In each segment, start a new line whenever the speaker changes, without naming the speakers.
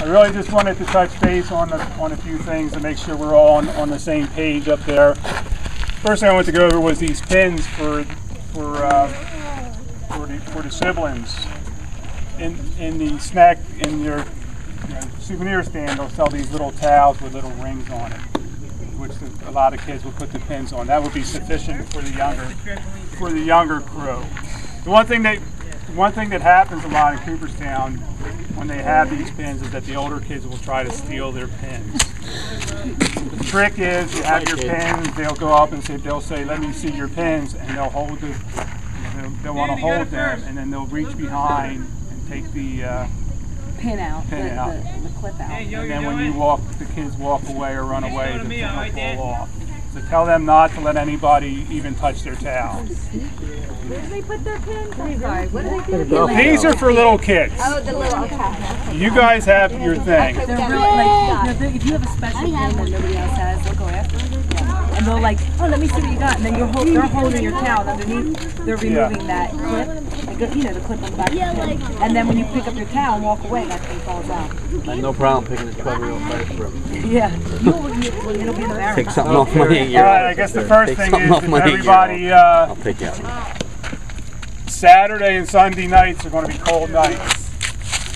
really just wanted to touch base on a few things to make sure we're all on the same page up there. First thing I wanted to go over was these pins for the siblings. In the snack in your souvenir stand, they'll sell these little towels with little rings on it, which a lot of kids will put the pins on. That would be sufficient for the younger crew. The one thing that happens a lot in Cooperstown when they have these pins is that the older kids will try to steal their pins. The trick is you have your pins, they'll go up and they'll say, "Let me see your pins," and they'll hold it. They'll want to hold them, and then they'll reach behind and take the
pin out, the clip out.
And then when the kids walk away or run away, the pin will fall off. So tell them not to let anybody even touch their towels.
Where do they put their pins? I'm sorry, what do they do?
These are for little kids.
Oh, the little, okay.
You guys have your thing.
They're really like, if you have a special pin that nobody else has, they'll go after it. And they'll like, oh, let me see what you got. And then they're holding your towel underneath. They're removing that clip, the clip on the back of the pin. And then when you pick up your towel and walk away, that thing falls out.
I have no problem picking the 12-year-old first room.
Yeah. It'll be embarrassing.
Take something off my 8-year-old.
All right, I guess the first thing is everybody,
I'll pick you out.
Saturday and Sunday nights are going to be cold nights.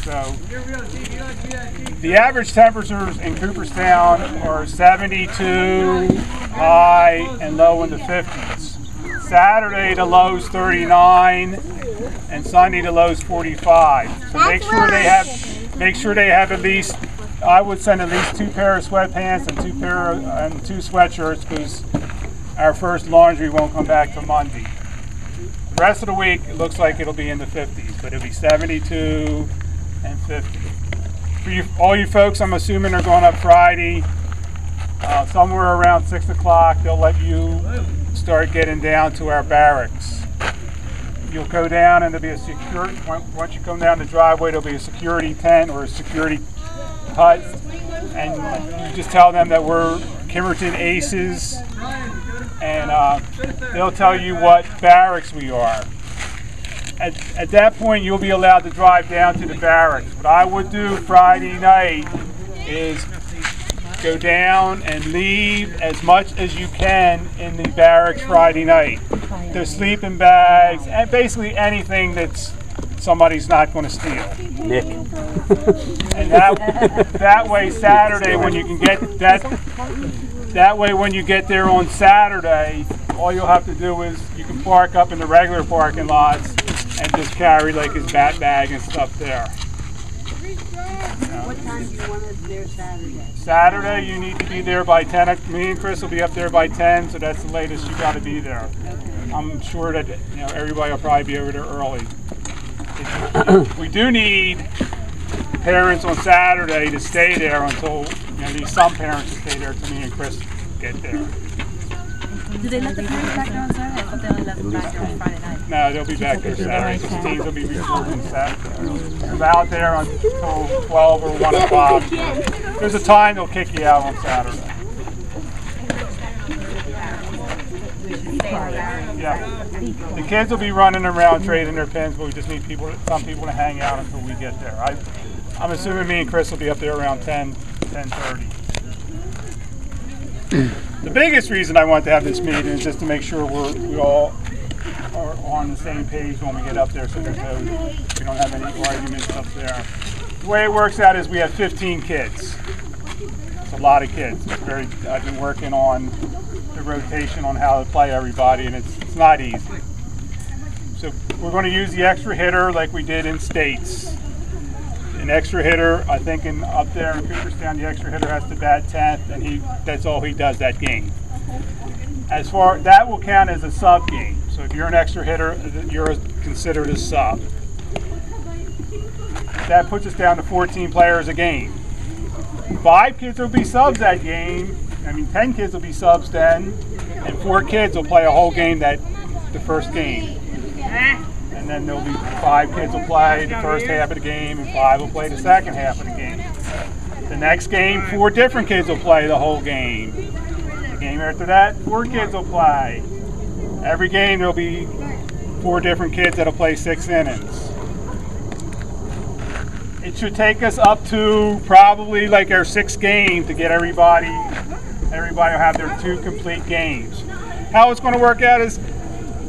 So the average temperatures in Cooperstown are 72, high and low in the 50s. Saturday the low's 39 and Sunday the low's 45. So make sure they have at least, I would send at least 2 pair of sweatpants and 2 sweatshirts, because our first laundry won't come back till Monday. The rest of the week it looks like it'll be in the 50s, but it'll be 72 and 50. For all you folks, I'm assuming are going up Friday, somewhere around 6 o'clock. They'll let you start getting down to our barracks. You'll go down and there'll be a security. Once you come down the driveway, there'll be a security tent or a security hut, and you just tell them that we're Kimmerton Aces, and they'll tell you what barracks we are. At that point, you'll be allowed to drive down to the barracks. What I would do Friday night is go down and leave as much as you can in the barracks Friday night. The sleeping bags, and basically anything that's somebody's not going to steal.
Nick.
And that way Saturday when you can get that way when you get there on Saturday, all you'll have to do is you can park up in the regular parking lots and just carry like his bat bag and stuff there.
What time do you want us there Saturday?
Saturday you need to be there by 10. Me and Chris will be up there by 10, so that's the latest you got to be there. Okay. I'm sure that everybody will probably be over there early. We do need parents on Saturday to stay there until, need some parents to stay there until me and Chris get there.
Do they let the parents back there on Saturday? I thought they only left them back there on Friday night.
No, they'll be back there Saturday. The teams will be reporting Saturday. They're out there until 12 or 1 o'clock. There's a time they'll kick you out on Saturday. Yeah. The kids will be running around trading their pins, but we just need some people to hang out until we get there. I'm assuming me and Chris will be up there around 10:30. The biggest reason I want to have this meeting is just to make sure we all are on the same page when we get up there, so we don't have any arguments up there. The way it works out is we have 15 kids. It's a lot of kids. I've been working on the rotation on how to play everybody, and it's not easy. So we're going to use the extra hitter like we did in States. An extra hitter, I think up there in Cooperstown, the extra hitter has to bat 10th, and that's all he does that game. That will count as a sub game. So if you're an extra hitter, you're considered a sub. That puts us down to 14 players a game. 5 kids will be subs that game. 10 kids will be subs then, and 4 kids will play a whole game the first game. And then there'll be 5 kids will play the first half of the game, and 5 will play the second half of the game. The next game, 4 different kids will play the whole game. The game after that, 4 kids will play. Every game there'll be 4 different kids that'll play 6 innings. it should take us up to probably like our 6th game to get everybody will have their 2 complete games. How it's going to work out is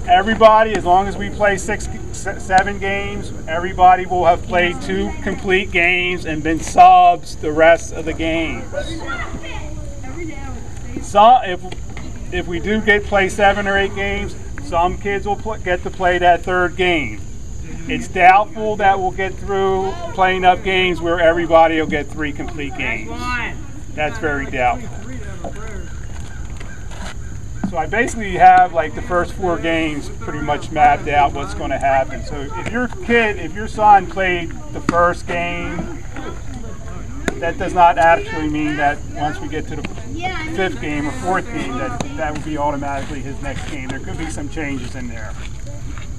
everybody, as long as we play 7 games, everybody will have played 2 complete games and been subs the rest of the games. So if we do play 7 or 8 games, some kids will get to play that 3rd game. It's doubtful that we'll get through playing up games where everybody will get 3 complete games. That's very doubtful. So I basically have like the first 4 games pretty much mapped out what's going to happen. So if your son played the first game, that does not actually mean that once we get to the 5th game or 4th game that would be automatically his next game. There could be some changes in there,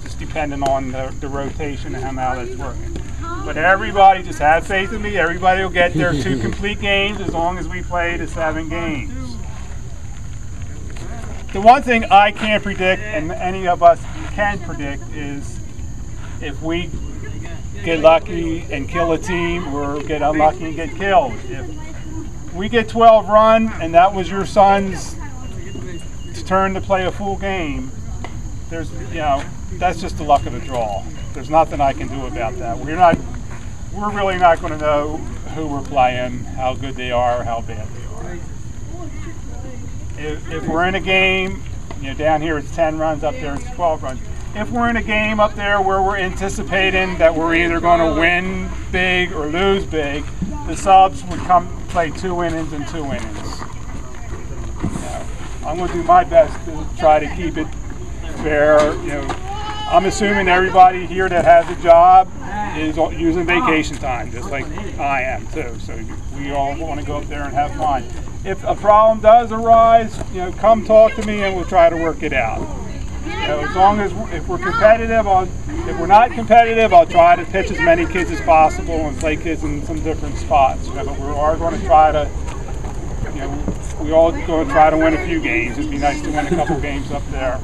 just depending on the rotation and how that's working. But everybody, just have faith in me, everybody will get their 2 complete games as long as we play the 7 games. The one thing I can't predict, and any of us can predict, is if we get lucky and kill a team or get unlucky and get killed. If we get 12 run and that was your son's turn to play a full game, that's just the luck of the draw. There's nothing I can do about that. We're really not going to know who we're playing, how good they are, how bad they are. If we're in a game, down here it's 10 runs, up there it's 12 runs. If we're in a game up there where we're anticipating that we're either going to win big or lose big, the subs would come play 2 innings and 2 innings. I'm going to do my best to try to keep it fair. I'm assuming everybody here that has a job is using vacation time, just like I am too. So we all want to go up there and have fun. If a problem does arise, come talk to me and we'll try to work it out. As long as if we're competitive, if we're not competitive, I'll try to pitch as many kids as possible and play kids in some different spots. But we are going to try to, we all going to try to win a few games. It'd be nice to win a couple games up there.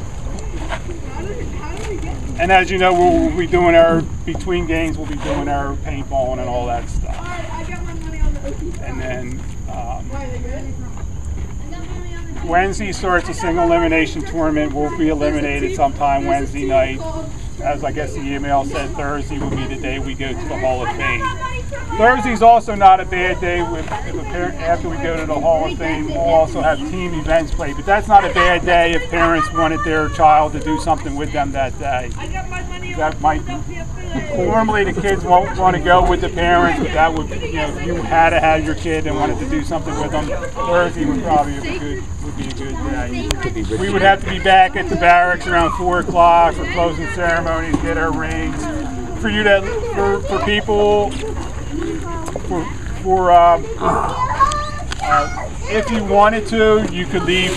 And as you know, we'll be doing between games, we'll be doing our paintballing and all that stuff. And then Wednesday starts a single elimination tournament. We'll be eliminated sometime Wednesday night. As I guess the email said, Thursday will be the day we go to the Hall of Fame. Thursday's also not a bad day. After we go to the Hall of Fame, we'll also have team events played. But that's not a bad day if parents wanted their child to do something with them that day. That might be. Normally the kids won't want to go with the parents, but that would, if you had to have your kid and wanted to do something with them, Thursday would probably be a good day. We would have to be back at the barracks around 4 o'clock for closing ceremonies, get our rings. For you for people, if you wanted to, you could leave.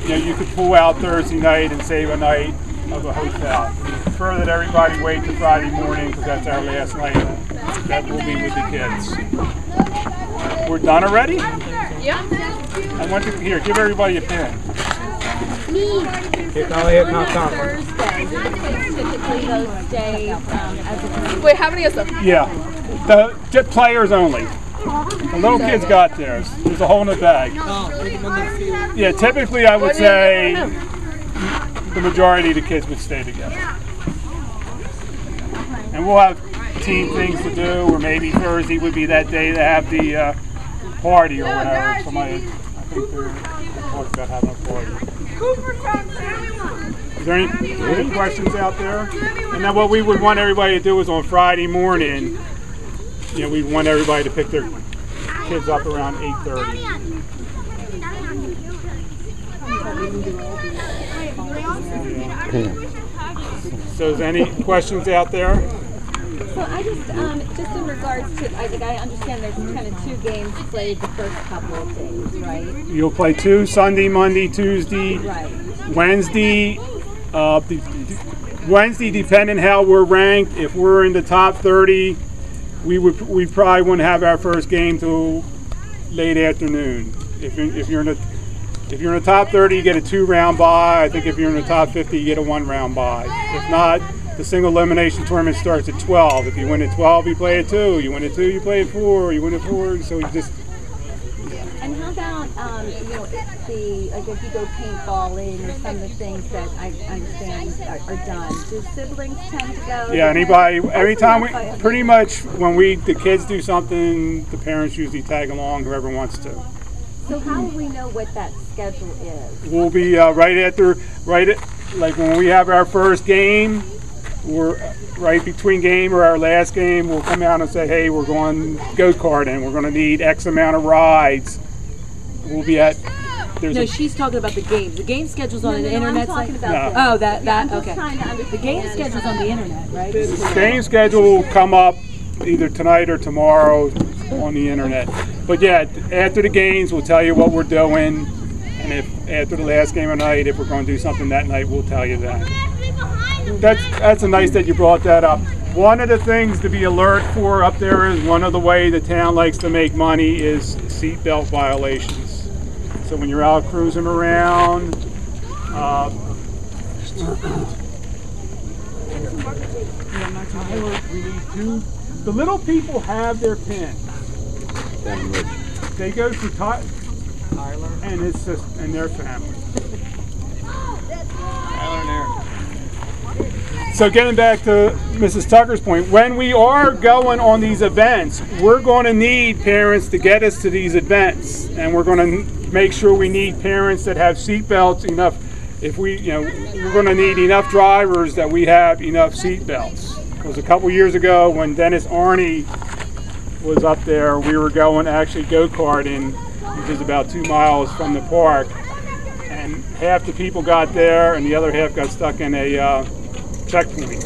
You could pull out Thursday night and save a night of a hotel. We prefer that everybody wait till Friday morning because that's our last night that we'll be with the kids. We're done already?
Yeah.
I want to here. Give everybody a pen.
Wait, how many is there?
Yeah, the players only. The little kids got theirs. There's a hole in the bag. Yeah, typically I would say the majority of the kids would stay together. And we'll have team things to do, or maybe Thursday would be that day to have the party or whatever. Somebody, I think they're talking about having a party. Is there any questions out there? And then what we would want everybody to do is on Friday morning, we want everybody to pick their kids up around 8:30. So is there any questions out there?
So I just in regards to, I think I understand there's kind of 2 games played the first couple of days, right?
You'll play 2 Sunday, Monday, Tuesday,
right.
Wednesday. Wednesday, depending how we're ranked, if we're in the top 30, we probably wouldn't have our first game till late afternoon. If you're in the top 30, you get a 2-round bye. I think if you're in the top 50, you get a 1-round bye. If not, the single elimination tournament starts at 12. If you win at 12, you play at 2. You win at 2, you play at 4. You win at 4. So you just.
And how about like if you go paintballing or some of the things that I understand are done? Do siblings tend to go?
Yeah, every time pretty much when the kids do something, the parents usually tag along, whoever wants to.
So how will we know what that schedule is?
We'll be like when we have our first game, we're right between game or our last game, we'll come out and say, hey, we're going go-karting, we're going to need X amount of rides. We'll be at.
No, she's talking about the games. The game schedule's on the internet
I'm talking
site.
about
No.
Oh, that
I'm just
okay.
trying to understand.
The game schedule's on the internet, right?
The game schedule will come up either tonight or tomorrow on the internet. But yeah, after the games, we'll tell you what we're doing, and if after the last game of night, if we're going to do something that night, we'll tell you that. That's nice that you brought that up. One of the things to be alert for up there is one of the way the town likes to make money is seatbelt violations. So when you're out cruising around, the little people have their pins. They go to Tyler and his sister and their family. So getting back to Mrs. Tucker's point, when we are going on these events, we're going to need parents to get us to these events, and we're going to make sure we need parents that have seat belts enough. If we're going to need enough drivers that we have enough seat belts. Because a couple years ago, when Dennis Arney was up there, we were going actually go-karting, which is about 2 miles from the park, and half the people got there, and the other half got stuck in a checkpoint,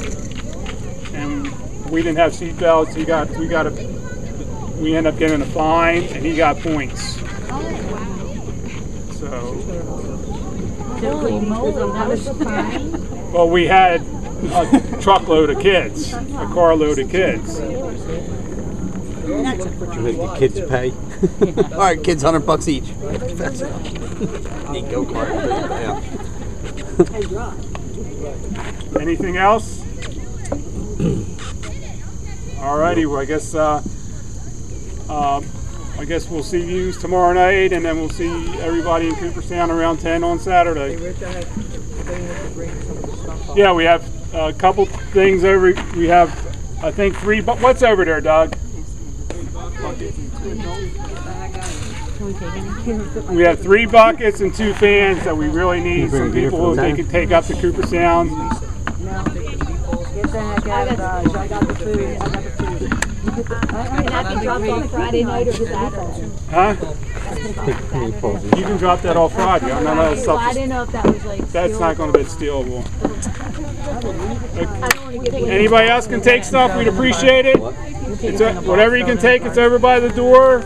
and we didn't have seat belts. We ended up getting a fine, and he got points. So, well, we had a truckload of kids, a carload of kids.
You make the kids pay. All right, kids, $100 each. Need go-kart. Yeah.
Anything else? Alrighty, well, I guess we'll see you tomorrow night, and then we'll see everybody in Cooperstown around 10 on Saturday. Yeah, we have a couple things over. We have, I think, 3. But what's over there, Doug? We have 3 buckets and 2 fans that we really need. Some people they can take up to Cooperstown.
Get the heck out of Dodge. I got the food. I got the food.
Can that be dropped on Friday night or Saturday?
Huh? You can drop that off Friday. I
didn't know if that was like.
That's not going to be stealable. Anybody else can take stuff? We'd appreciate it. Whatever you can take, it's over by the door.